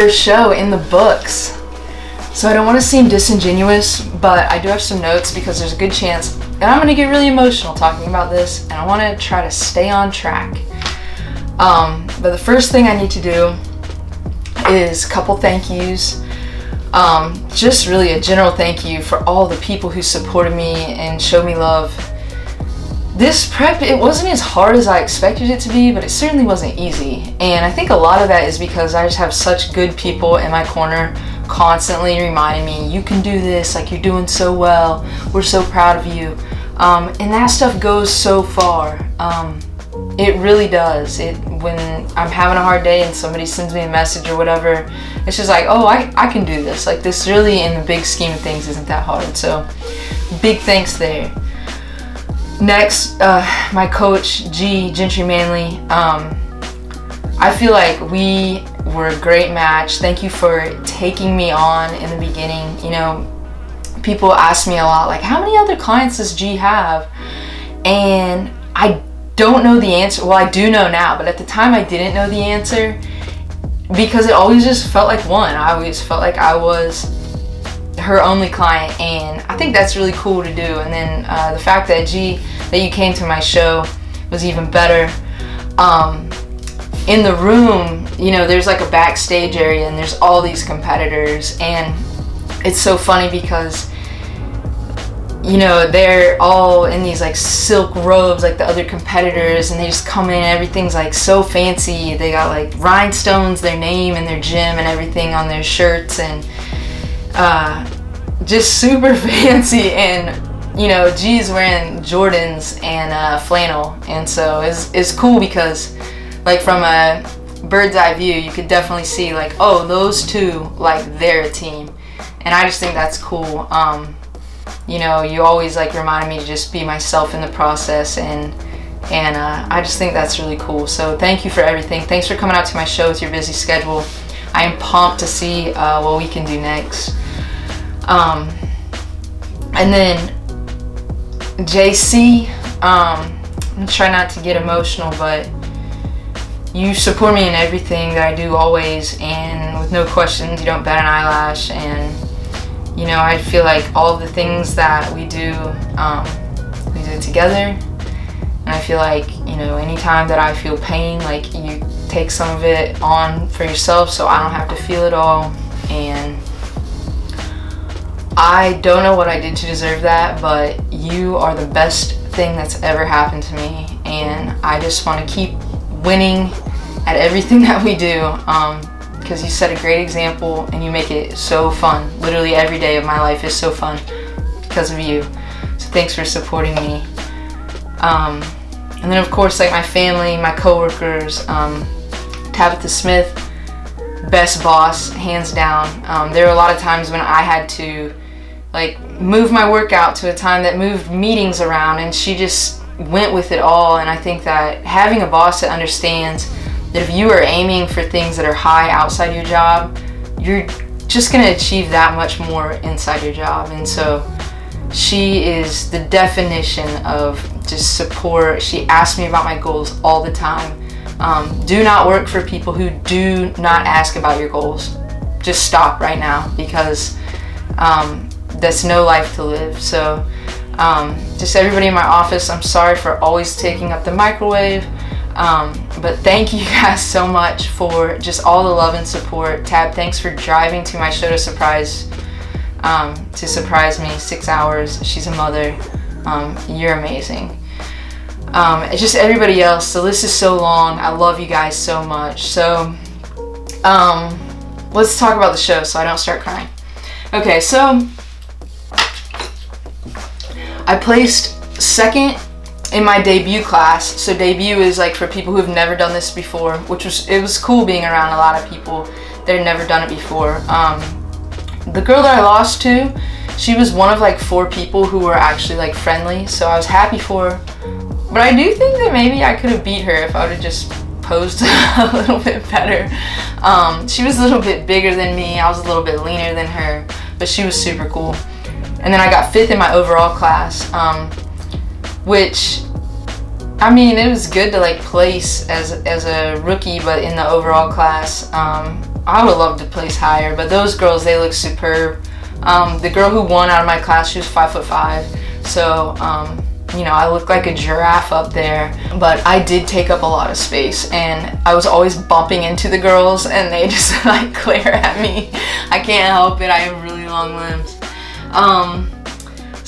first show in the books. So I don't want to seem disingenuous, but I do have some notes because there's a good chance that I'm going to get really emotional talking about this, and I want to try to stay on track. But the first thing I need to do is a couple thank yous. Just really a general thank you for all the people who supported me and showed me love. This prep, it wasn't as hard as I expected it to be, but it certainly wasn't easy. And I think a lot of that is because I just have such good people in my corner constantly reminding me, you can do this, like you're doing so well, we're so proud of you. And that stuff goes so far. It really does. When I'm having a hard day and somebody sends me a message or whatever, it's just like, oh, I can do this. Like this really, in the big scheme of things, isn't that hard. So big thanks there. Next, my coach, Gentry Manley. I feel like we were a great match. Thank you for taking me on in the beginning. You know, people ask me a lot, like, how many other clients does G have? And I don't know the answer. Well, I do know now, but at the time I didn't know the answer because it always just felt like one. I always felt like I was her only client, and I think that's really cool to do. And then the fact that you came to my show was even better. In the room, you know, there's like a backstage area and there's all these competitors, and it's so funny because, you know, they're all in these like silk robes like the other competitors, and they just come in, everything's like so fancy. They got like rhinestones, their name and their gym and everything on their shirts, and just super fancy. And you know, G's wearing Jordans and flannel, and so it's cool because like from a bird's eye view you could definitely see like, oh, those two, like they're a team. And I just think that's cool. You know, you always like reminded me to just be myself in the process, and I just think that's really cool. So thank you for everything. Thanks for coming out to my show with your busy schedule. I am pumped to see what we can do next. And then JC, I'm trying not to get emotional, but you support me in everything that I do always, and with no questions, you don't bat an eyelash. And you know, I feel like all of the things that we do together. And I feel like, you know, anytime that I feel pain, like you take some of it on for yourself so I don't have to feel it all. And I don't know what I did to deserve that, but you are the best thing that's ever happened to me. And I just want to keep winning at everything that we do. Because you set a great example and you make it so fun. Literally every day of my life is so fun because of you. So thanks for supporting me. And then of course, like my family, my coworkers, Tabitha Smith, best boss, hands down. There were a lot of times when I had to like move my workout to a time that moved meetings around, and she just went with it all. And I think that having a boss that understands that if you are aiming for things that are high outside your job, you're just going to achieve that much more inside your job. And so she is the definition of just support. She asks me about my goals all the time. Do not work for people who do not ask about your goals. Just stop right now, because that's no life to live. So just everybody in my office, I'm sorry for always taking up the microwave. But thank you guys so much for just all the love and support. Tab, thanks for driving to my show to surprise me 6 hours. She's a mother. You're amazing. It's just everybody else. The list is so long. I love you guys so much. So let's talk about the show so I don't start crying. Okay, so I placed second in my debut class. So debut is like for people who have never done this before, it was cool being around a lot of people that had never done it before. The girl that I lost to, she was one of like 4 people who were actually like friendly, so I was happy for her. But I do think that maybe I could have beat her if I would have just posed a little bit better. She was a little bit bigger than me, I was a little bit leaner than her, but she was super cool. And then I got 5th in my overall class, which, I mean, it was good to like place as a rookie, but in the overall class, I would love to place higher, but those girls, they look superb. The girl who won out of my class, she was 5'5", so I look like a giraffe up there. But I did take up a lot of space, and I was always bumping into the girls, and they just like glare at me. I can't help it. I have really long limbs.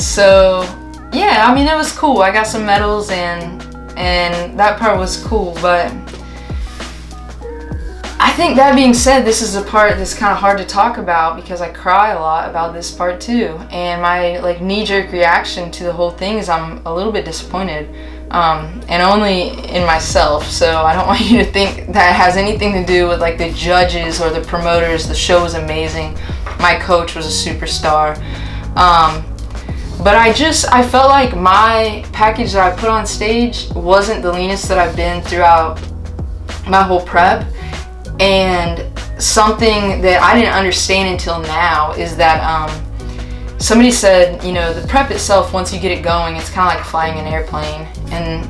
So yeah, I mean, it was cool. I got some medals, and that part was cool. But I think that being said, this is a part that's kind of hard to talk about because I cry a lot about this part too. And my like knee-jerk reaction to the whole thing is I'm a little bit disappointed, and only in myself. So I don't want you to think that has anything to do with like the judges or the promoters. The show was amazing. My coach was a superstar. But I felt like my package that I put on stage wasn't the leanest that I've been throughout my whole prep. And something that I didn't understand until now is that somebody said, the prep itself, once you get it going, it's kind of like flying an airplane. And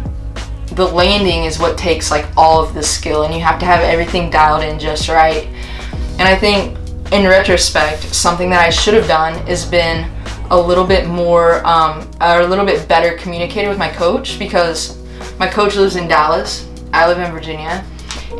the landing is what takes like all of the skill, and you have to have everything dialed in just right. And I think in retrospect, something that I should have done is been a little bit more, or a little bit better communicated with my coach, because my coach lives in Dallas, I live in Virginia,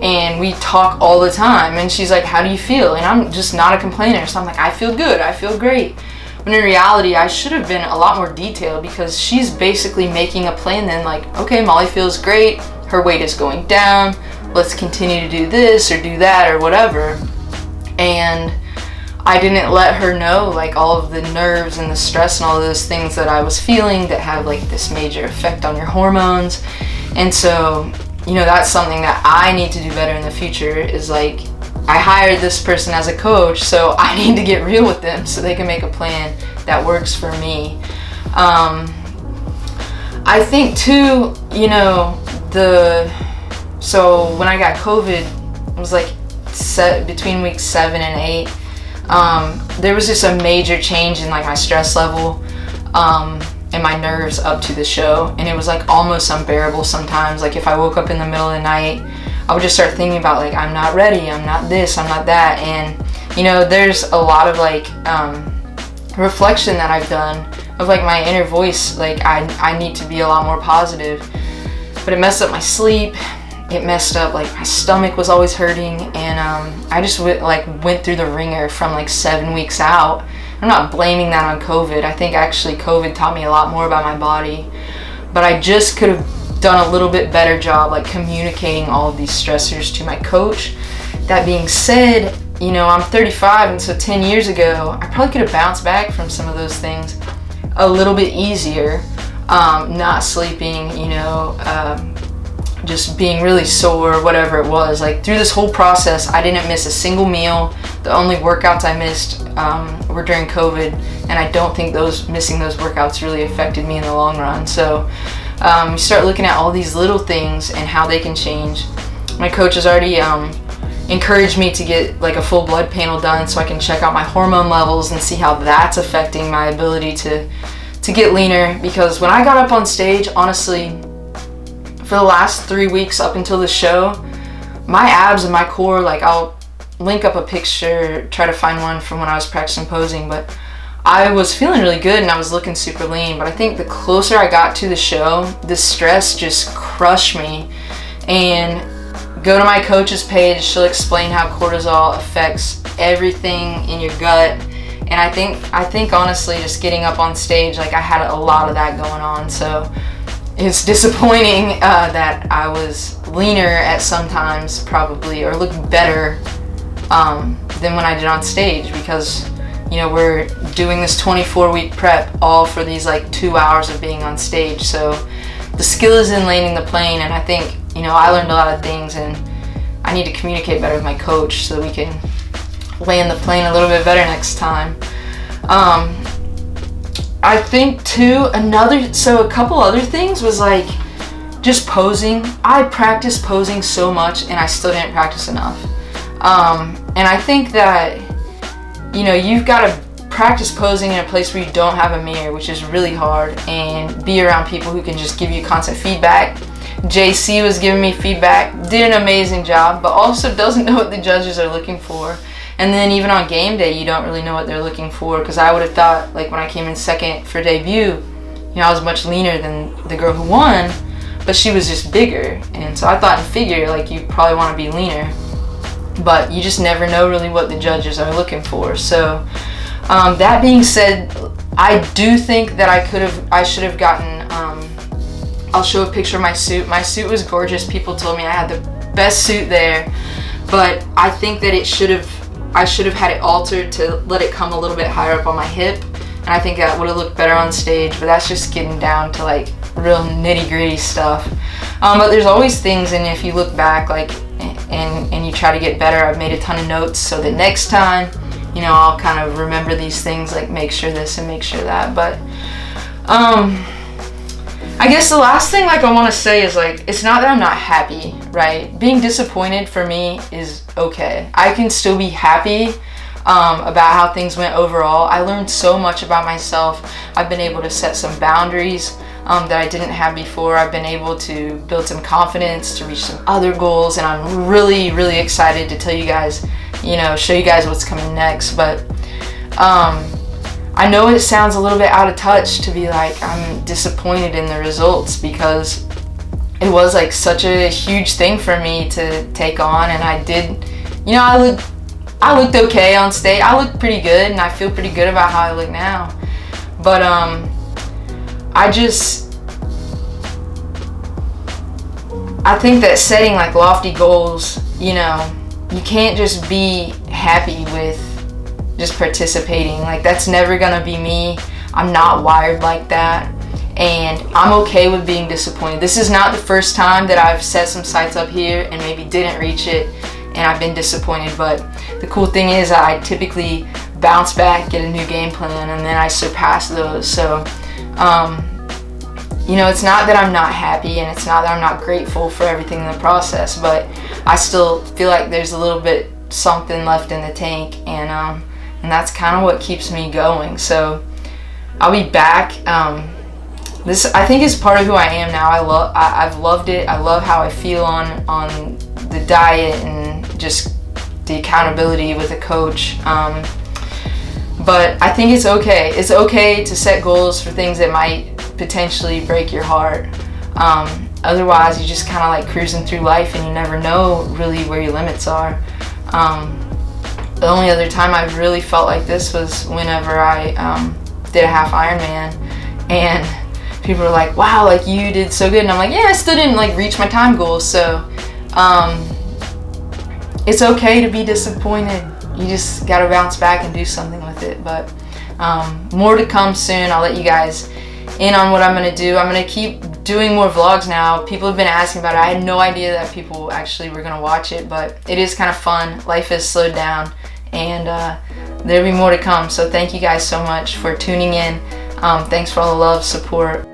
and we talk all the time. And she's like, how do you feel? And I'm just not a complainer, so I'm like, I feel good, I feel great. When in reality, I should have been a lot more detailed, because she's basically making a plan then, like, okay, Molly feels great, her weight is going down, let's continue to do this or do that or whatever. And I didn't let her know like all of the nerves and the stress and all of those things that I was feeling that have like this major effect on your hormones. And so, that's something that I need to do better in the future, is like, I hired this person as a coach, so I need to get real with them so they can make a plan that works for me. I think too, so when I got COVID, it was like between weeks 7 and 8. There was just a major change in like my stress level and my nerves up to the show, and it was like almost unbearable sometimes. Like if I woke up in the middle of the night, I would just start thinking about like, I'm not ready, I'm not this, I'm not that. And there's a lot of like reflection that I've done of like my inner voice, like I need to be a lot more positive. But it messed up my sleep, it messed up, like my stomach was always hurting, and I just went through the ringer from like 7 weeks out. I'm not blaming that on COVID. I think actually COVID taught me a lot more about my body, but I just could have done a little bit better job like communicating all of these stressors to my coach. That being said, I'm 35, and so 10 years ago I probably could have bounced back from some of those things a little bit easier. Not sleeping, just being really sore, whatever it was. Like through this whole process, I didn't miss a single meal. The only workouts I missed were during COVID, and I don't think missing those workouts really affected me in the long run. So you start looking at all these little things and how they can change. My coach has already encouraged me to get like a full blood panel done so I can check out my hormone levels and see how that's affecting my ability to get leaner. Because when I got up on stage, honestly, for the last 3 weeks up until the show, my abs and my core, like I'll link up a picture, try to find one from when I was practicing posing, but I was feeling really good and I was looking super lean. But I think the closer I got to the show, the stress just crushed me. And go to my coach's page, she'll explain how cortisol affects everything in your gut. And I think honestly, just getting up on stage, like I had a lot of that going on. So it's disappointing that I was leaner at some times probably, or looked better than when I did on stage, because we're doing this 24-week prep all for these like 2 hours of being on stage. So the skill is in landing the plane, and I think I learned a lot of things, and I need to communicate better with my coach so that we can land the plane a little bit better next time. I think too, a couple other things was like just posing. I practiced posing so much and I still didn't practice enough. And I think that, you've got to practice posing in a place where you don't have a mirror, which is really hard, and be around people who can just give you constant feedback. JC was giving me feedback, did an amazing job, but also doesn't know what the judges are looking for. And then even on game day, you don't really know what they're looking for, because I would have thought, like when I came in second for debut, I was much leaner than the girl who won, but she was just bigger. And so I thought in figure, like, you probably want to be leaner, but you just never know really what the judges are looking for. So that being said, I do think that I should have gotten, I'll show a picture of my suit. My suit was gorgeous. People told me I had the best suit there, but I think that I should have had it altered to let it come a little bit higher up on my hip, and I think that would have looked better on stage, but that's just getting down to like real nitty-gritty stuff. But there's always things, and if you look back, like, and you try to get better, I've made a ton of notes so that next time, I'll kind of remember these things, like make sure this and make sure that. But I guess the last thing, like, I want to say is, like, it's not that I'm not happy, right? Being disappointed for me is okay. I can still be happy about how things went overall. I learned so much about myself. I've been able to set some boundaries that I didn't have before. I've been able to build some confidence to reach some other goals, and I'm really, really excited to tell you guys, show you guys what's coming next. But I know it sounds a little bit out of touch to be like I'm disappointed in the results, because it was like such a huge thing for me to take on, and I did, I looked okay on stage. I looked pretty good, and I feel pretty good about how I look now. But I think that setting like lofty goals, you can't just be happy with just participating. Like, that's never gonna be me. I'm not wired like that, and I'm okay with being disappointed. This is not the first time that I've set some sights up here and maybe didn't reach it, and I've been disappointed. But the cool thing is I typically bounce back, get a new game plan, and then I surpass those. So it's not that I'm not happy, and it's not that I'm not grateful for everything in the process, but I still feel like there's a little bit something left in the tank, and that's kind of what keeps me going. So I'll be back. This, I think, is part of who I am now. I've loved it. I love how I feel on the diet and just the accountability with a coach. But I think it's okay. It's okay to set goals for things that might potentially break your heart. Otherwise, you're just kind of like cruising through life, and you never know really where your limits are. The only other time I really felt like this was whenever I did a half Ironman, and people were like, wow, like, you did so good. And I'm like, yeah, I still didn't like reach my time goals. So it's okay to be disappointed. You just got to bounce back and do something with it. But more to come soon. I'll let you guys in on what I'm going to do. I'm going to keep doing more vlogs now. People have been asking about it. I had no idea that people actually were going to watch it, but it is kind of fun. Life has slowed down, and there'll be more to come. So thank you guys so much for tuning in. Thanks for all the love, support.